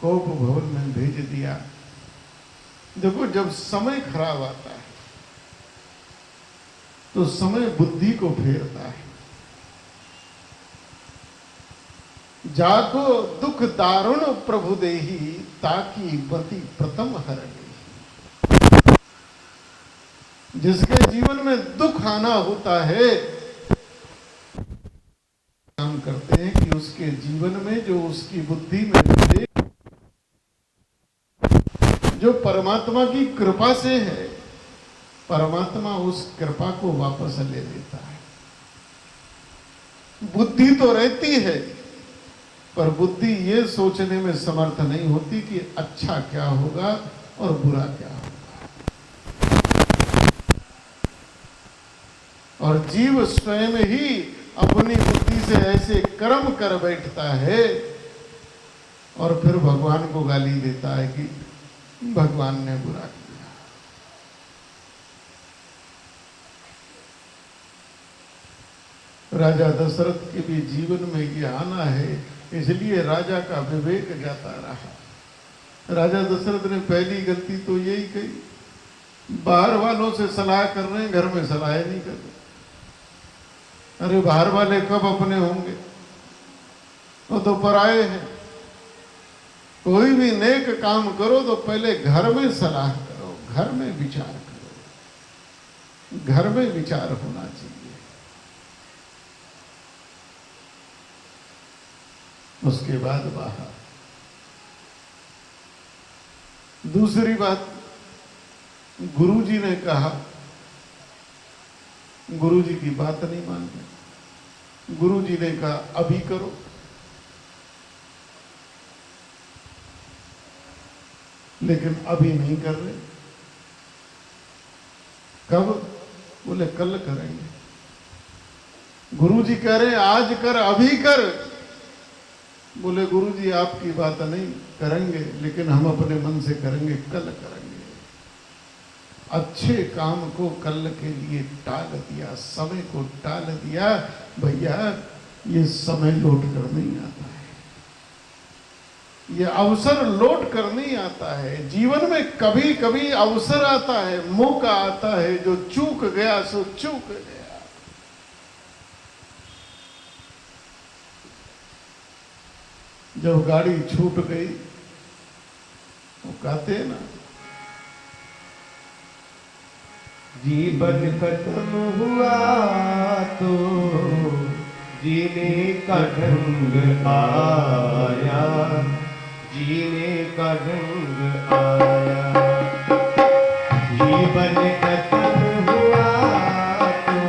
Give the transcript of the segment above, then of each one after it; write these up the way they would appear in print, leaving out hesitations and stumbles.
कोप भवन में भेज दिया। देखो, जब समय खराब आता है तो समय बुद्धि को फेरता है। जाको दुख दारुण प्रभु देही, ताकि बति प्रथम हरणी। जिसके जीवन में दुख आना होता है, काम करते हैं कि उसके जीवन में जो उसकी बुद्धि में मिले, जो परमात्मा की कृपा से है, परमात्मा उस कृपा को वापस ले लेता है। बुद्धि तो रहती है, पर बुद्धि ये सोचने में समर्थ नहीं होती कि अच्छा क्या होगा और बुरा क्या होगा। और जीव स्वयं ही अपनी बुद्धि से ऐसे कर्म कर बैठता है और फिर भगवान को गाली देता है कि भगवान ने बुरा किया। राजा दशरथ के भी जीवन में ये आना है, इसलिए राजा का विवेक जाता रहा। राजा दशरथ ने पहली गलती तो यही कही, बाहर वालों से सलाह कर रहे हैं, घर में सलाह नहीं कर रहे। अरे बाहर वाले कब अपने होंगे, वो तो पराये हैं। कोई भी नेक काम करो तो पहले घर में सलाह करो, घर में विचार करो, घर में विचार होना चाहिए। उसके बाद बाहर। दूसरी बात, गुरुजी ने कहा, गुरुजी की बात नहीं मान रहे। गुरुजी ने कहा अभी करो, लेकिन अभी नहीं कर रहे। कब? बोले कल करेंगे। गुरुजी कह रहे आज कर, अभी कर। बोले गुरुजी आपकी बात नहीं करेंगे, लेकिन हम अपने मन से करेंगे, कल करेंगे। अच्छे काम को कल के लिए टाल दिया, समय को टाल दिया। भैया ये समय लौट कर नहीं आता है, ये अवसर लौट कर नहीं आता है। जीवन में कभी कभी अवसर आता है, मौका आता है, जो चूक गया सो चूक गया। जब गाड़ी छूट गई, वो कहते हैं ना, जीवन खत्म हुआ तो जीने का ढंग आया, जीने का ढंग आया। जीवन खत्म हुआ तो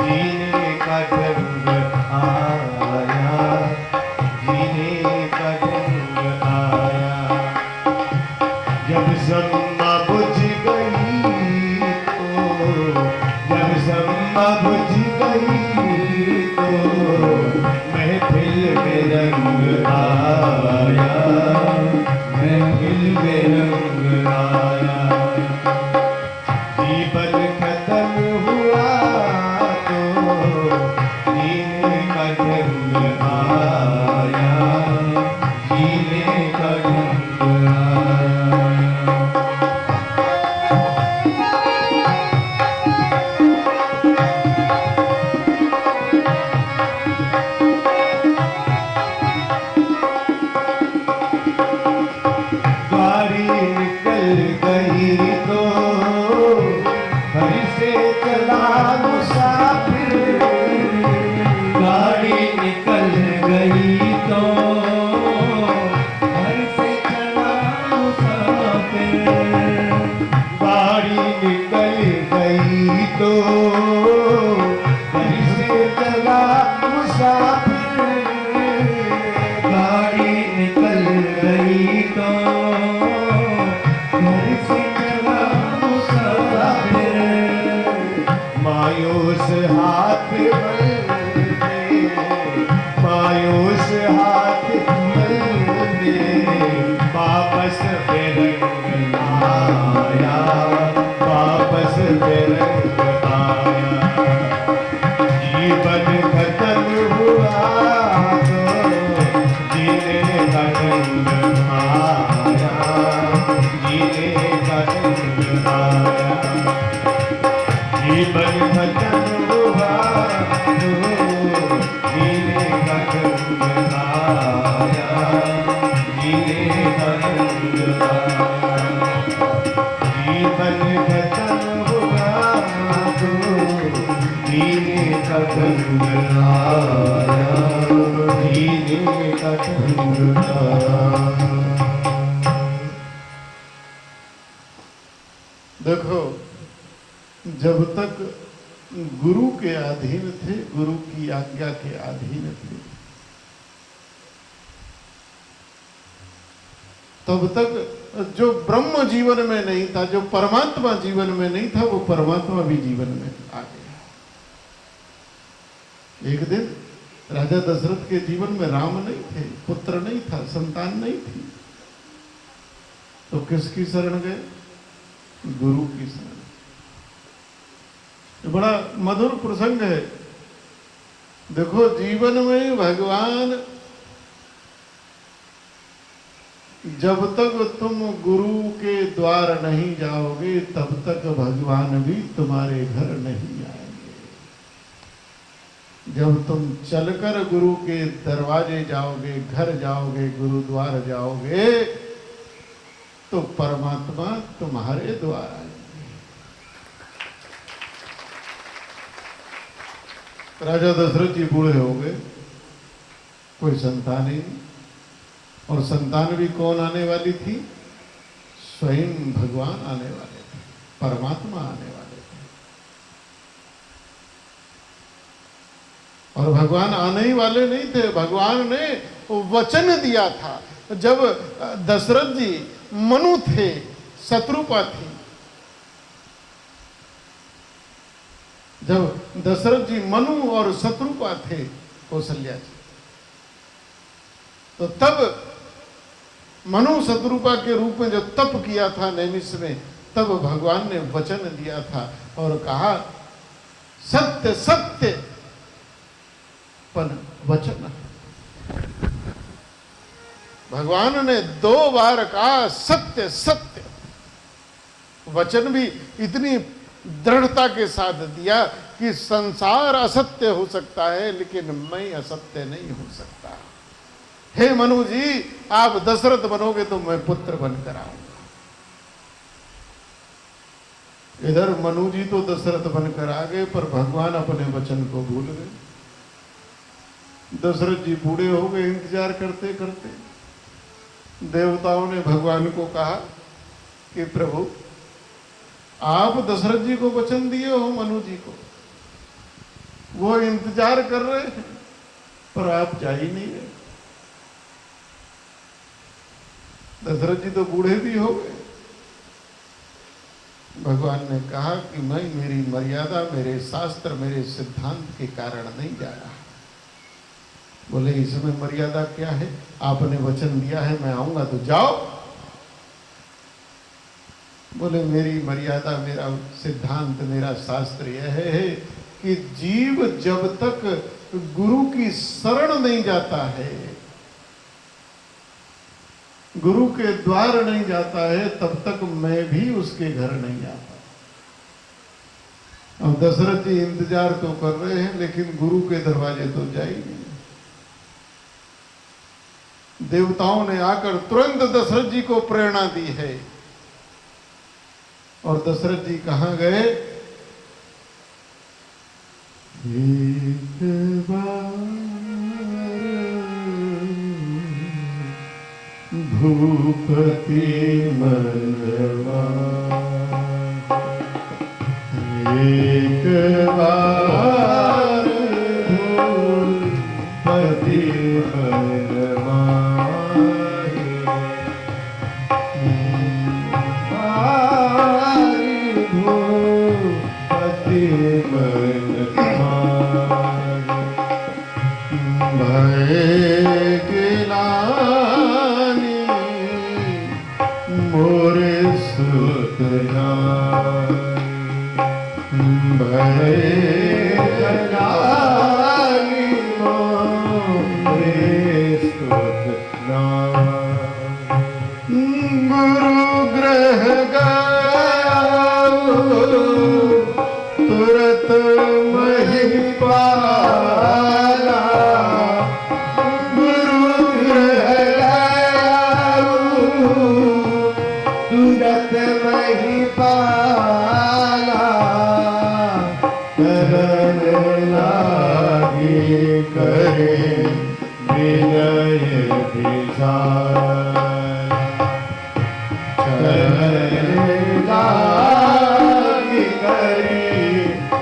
जीने का ढंग आया, जीने का ढंग आया। जब सम्मा बुझ गई तो, जब सम्मा बुझ गई तो महफिल में रंग आया, महफिल में रंग आया। जीवन खत्म हुआ तो जीने का ढंग आया, जीने का ढंग आया। गाड़ी निकल गई तो घर से चला मुसाफिर, गाड़ी निकल गई तो घर का ढंग आया, जीने का ढंग आया, जीवन भजन हुआ तो जीने का ढंग आया, जीने का ढंग आया, जीवन भजन हुआ तो जीने का ढंग आया, जीने का ढंग आया। देखो, जब तक गुरु के अधीन थे, गुरु की आज्ञा के अधीन थे, तब तक जो ब्रह्म जीवन में नहीं था, जो परमात्मा जीवन में नहीं था, वो परमात्मा भी जीवन में आ गया। एक दिन राजा दशरथ के जीवन में राम नहीं थे, पुत्र नहीं था, संतान नहीं थी, तो किसकी शरण गए? गुरु की शरण। बड़ा मधुर प्रसंग है। देखो, जीवन में भगवान, जब तक तुम गुरु के द्वार नहीं जाओगे, तब तक भगवान भी तुम्हारे घर नहीं आएंगे। जब तुम चलकर गुरु के दरवाजे जाओगे, घर जाओगे, गुरुद्वार जाओगे, तो परमात्मा तुम्हारे द्वार आएंगे। राजा दशरथ जी बूढ़े हो गए, कोई संतान ही नहीं, और संतान भी कौन आने वाली थी? स्वयं भगवान आने वाले थे, परमात्मा आने वाले थे। और भगवान आने ही वाले नहीं थे, भगवान ने वचन दिया था। जब दशरथ जी मनु थे, शत्रुपा थी, जब दशरथ जी मनु और शत्रुपा थे कौशल्या जी, तो तब मनु शत्रुपा के रूप में जो तप किया था नैमिष में, तब भगवान ने वचन दिया था और कहा, सत्य सत्य पन वचन। भगवान ने 2 बार कहा सत्य सत्य। वचन भी इतनी दृढ़ता के साथ दिया कि संसार असत्य हो सकता है, लेकिन मैं असत्य नहीं हो सकता। हे मनु जी, आप दशरथ बनोगे तो मैं पुत्र बनकर आऊंगा। इधर मनु जी तो दशरथ बनकर आ गए, पर भगवान अपने वचन को भूल गए। दशरथ जी बूढ़े हो गए इंतजार करते करते। देवताओं ने भगवान को कहा कि प्रभु, आप दशरथ जी को वचन दिए हो मनु जी को, वो इंतजार कर रहे हैं, पर आप जा ही नहीं रहे। दशरथ जी तो बूढ़े भी हो गए। भगवान ने कहा कि मैं मेरी मर्यादा, मेरे शास्त्र, मेरे सिद्धांत के कारण नहीं जा रहा। बोले, इसमें मर्यादा क्या है? आपने वचन दिया है मैं आऊंगा तो जाओ। बोले, मेरी मर्यादा, मेरा सिद्धांत, मेरा शास्त्र यह है कि जीव जब तक गुरु की शरण नहीं जाता है, गुरु के द्वार नहीं जाता है, तब तक मैं भी उसके घर नहीं आता। अब दशरथ जी इंतजार तो कर रहे हैं, लेकिन गुरु के दरवाजे तो जा ही नहीं। देवताओं ने आकर तुरंत दशरथ जी को प्रेरणा दी है, और दशरथ जी कहां गए? एक बार भूपति मनवा, एक बार भूपति मनवा, भूपति मनवा, भय गिलानी मोरे सुतना, भय गुरु ग्रह गाओ तुरत महिपाला, गुरु ग्रह गाओ तुरत महिपाला, चरण लागे करे विनय विशाल, चरण लागे करे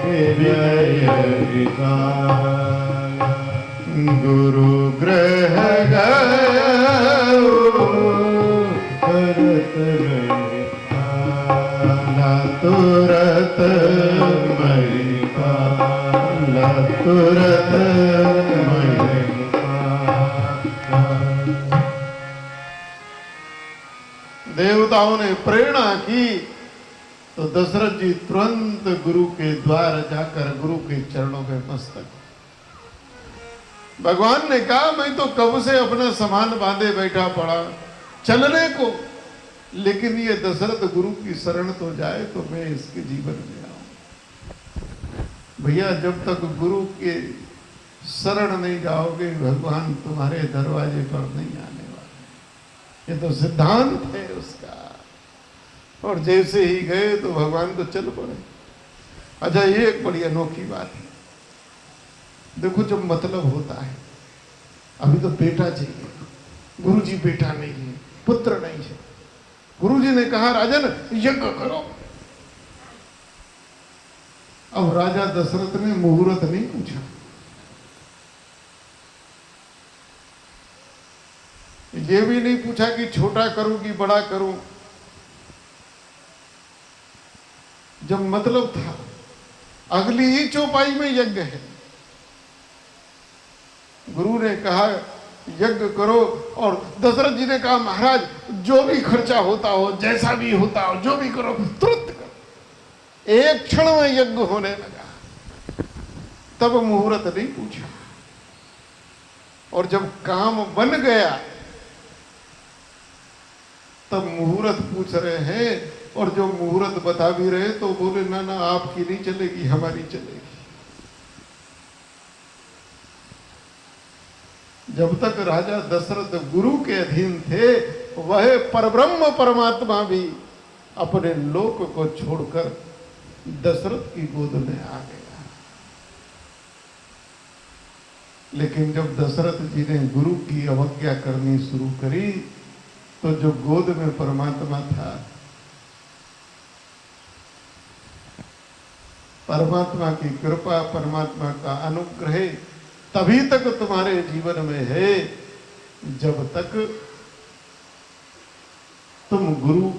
विनय विशाल, गुरु ग्रह गाओ तुरत महिपाला, तुरत महिपाला, तुरत महिपाला। देवताओं ने प्रेरणा की तो दशरथ जी तुरंत गुरु के द्वार जाकर गुरु के चरणों पे मस्तक। भगवान ने कहा मैं तो कब से अपना सामान बांधे बैठा पड़ा चलने को, लेकिन ये दशरथ गुरु की शरण तो जाए तो मैं इसके जीवन में आऊं। भैया जब तक गुरु के शरण नहीं जाओगे भगवान तुम्हारे दरवाजे पर नहीं आने वाले, ये तो सिद्धांत है उसका। और जैसे ही गए तो भगवान तो चल पड़े। अच्छा ये एक बड़ी अनोखी बात है, देखो जब मतलब होता है, अभी तो बेटा चाहिए, गुरुजी बेटा नहीं है, पुत्र नहीं है। गुरुजी ने कहा राजन यज्ञ करो। अब राजा दशरथ ने मुहूर्त नहीं पूछा, ये भी नहीं पूछा कि छोटा करूं कि बड़ा करूं। जब मतलब था अगली ही चौपाई में यज्ञ है, गुरु ने कहा यज्ञ करो, और दशरथ जी ने कहा महाराज जो भी खर्चा होता हो, जैसा भी होता हो, जो भी करो तुरंत करो। एक क्षण में यज्ञ होने लगा, तब मुहूर्त नहीं पूछा। और जब काम बन गया तब मुहूर्त पूछ रहे हैं, और जो मुहूर्त बता भी रहे तो बोले ना ना आपकी नहीं चलेगी, हमारी चलेगी। जब तक राजा दशरथ गुरु के अधीन थे, वह परब्रह्म परमात्मा भी अपने लोक को छोड़कर दशरथ की गोद में आ गया। लेकिन जब दशरथ जी ने गुरु की अवज्ञा करनी शुरू करी तो जो गोद में परमात्मा था, परमात्मा की कृपा, परमात्मा का अनुग्रह तभी तक तुम्हारे जीवन में है जब तक तुम गुरु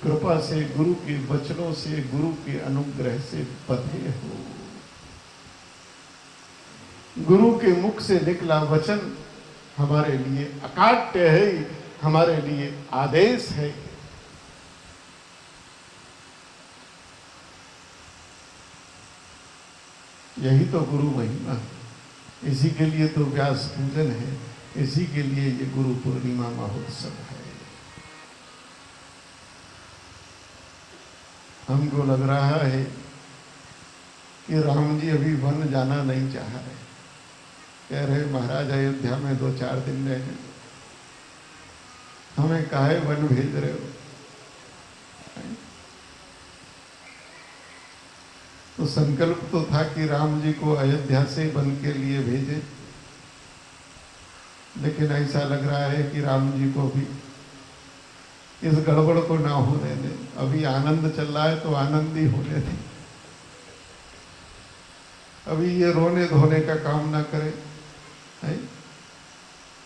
कृपा से, गुरु के वचनों से, गुरु के अनुग्रह से बंधे हो। गुरु के मुख से निकला वचन हमारे लिए अकाट्य है, हमारे लिए आदेश है। यही तो गुरु महिमा है, इसी के लिए तो व्यास पूजन है, इसी के लिए ये गुरु पूर्णिमा महोत्सव है। हमको लग रहा है कि राम जी अभी वन जाना नहीं चाह रहे, कह रहे महाराज अयोध्या में 2-4 दिन रहने, हमें काहे वन भेज रहे हो। तो संकल्प तो था कि राम जी को अयोध्या से वन के लिए भेजे, लेकिन ऐसा लग रहा है कि राम जी को भी इस गड़बड़ को ना होने दें। अभी आनंद चल रहा है तो आनंद ही होने दें, अभी ये रोने धोने का काम ना करें। है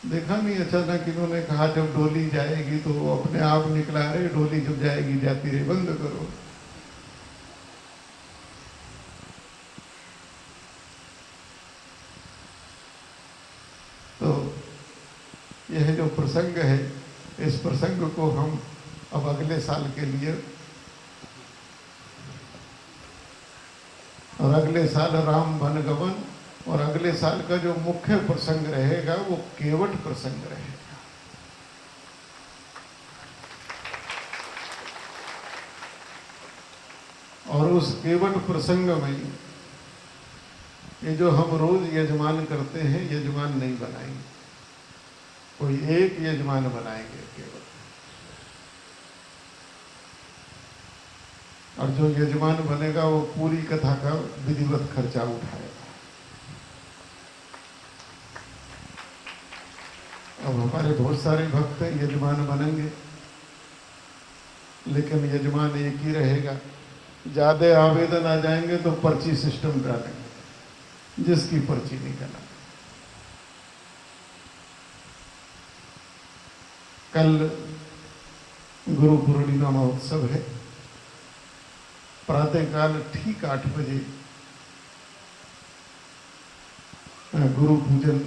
देखा नहीं अचानक इन्होंने कहा जब डोली जाएगी तो वो अपने आप निकला, अरे डोली जब जाएगी जाती रहे, बंद करो। तो यह जो प्रसंग है, इस प्रसंग को हम अब अगले साल के लिए, और अगले साल राम वन गमन, और अगले साल का जो मुख्य प्रसंग रहेगा वो केवट प्रसंग रहेगा। और उस केवट प्रसंग में ये जो हम रोज यजमान करते हैं, यजमान नहीं बनाएंगे, कोई एक यजमान बनाएंगे केवल। और जो यजमान बनेगा वो पूरी कथा का विधिवत खर्चा उठाएगा। अब हमारे बहुत सारे भक्त यजमान बनेंगे, लेकिन यजमान एक ही रहेगा। ज्यादा आवेदन आ जाएंगे तो पर्ची सिस्टम डालेंगे, जिसकी पर्ची निकला। कल गुरु पूर्णिमा महोत्सव है। प्रातःकाल ठीक 8 बजे गुरु पूजन